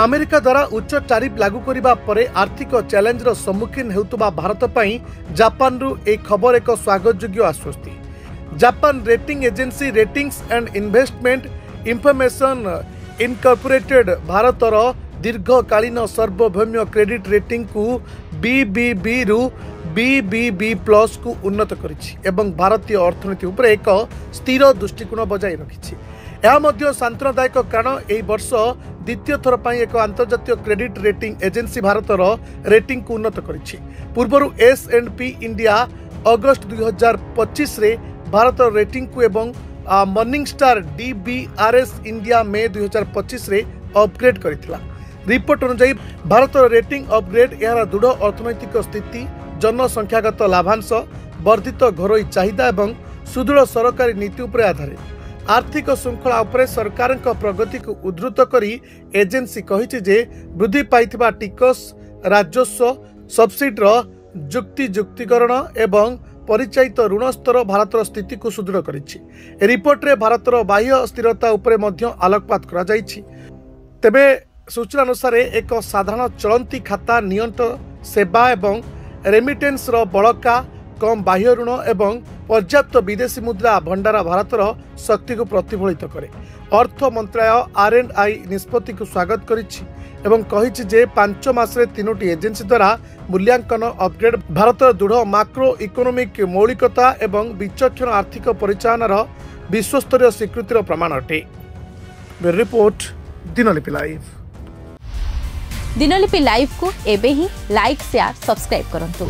America द्वारा उच्च tariff लागू करने पर आर्थिक चैलेंजर सम्मुखीन होता भारत पर जापान रु एक खबर एक स्वागतयोग्य आश्वस्ति। जापान rating agency ratings and investment information incorporated भारतर दीर्घकालीन सार्वभौम्य क्रेडिट रेटिंग को BBB रु BBB प्लस को उन्नत करिछि एवं भारतीय अर्थनीति उपर एक स्थिर दृष्टिकोण बजाय रखिछि। यह मध्य सांत्वनादायक कारण एही वर्ष द्वितीय थर पर एक अंतर्जातीय क्रेडिट रेटिंग एजेंसी भारतर रेटिंग को उन्नत करिछि। पूर्वरु S&P इंडिया अगस्त 2025 रे भारत रेटिंग को एवं मॉर्निंगस्टार DBRS इंडिया मे 2025 रे अपग्रेड करथिला। रिपोर्ट अनुसार भारत रेटिंग अपग्रेड यार दृढ़ अर्थनैतिक स्थिति, जनसंख्यागत लाभांश, वर्धित घरोई चाहिदा एवं सुदृढ़ सरकारी नीति उपर आधारित। आर्थिक श्रृंखला उपरे सरकार प्रगति को उद्धृत करी एजेंसी कहिछि जे वृद्धि पाइथिबा टिकस राजस्व सब्सिडीर जुक्तिकरण एवं परिचालित ऋण स्तर भारतर स्थिति को सुदृढ़ करिछि। रिपोर्ट रे भारतर बाह्य स्थिरता उपरे मध्य आलोकपात करा जाइछि। तेबे सूचना अनुसार एक साधारण चलंती खाता नियंत सेवा एवं रेमिटेंस रो बड़का कम बाह्य ऋण एवं पर्याप्त विदेशी मुद्रा भंडार भारतर शक्ति को प्रतिफलित करे। अर्थ मंत्रालय R&I निष्पत्ति को स्वागत करिछि एवं कहिछि जे 5 मास रे 3टी एजेंसी द्वारा मूल्यांकन अपग्रेड भारतर दृढ़ माक्रो इकोनोमिक मौलिकता एवं विचक्षण आर्थिक परिचालनार विश्वस्तरीय स्वीकृतिर प्रमाण अटे। Report Dinalipi live. Dinalipi live को एबे ही लाइक शेयर सब्सक्राइब करंतु।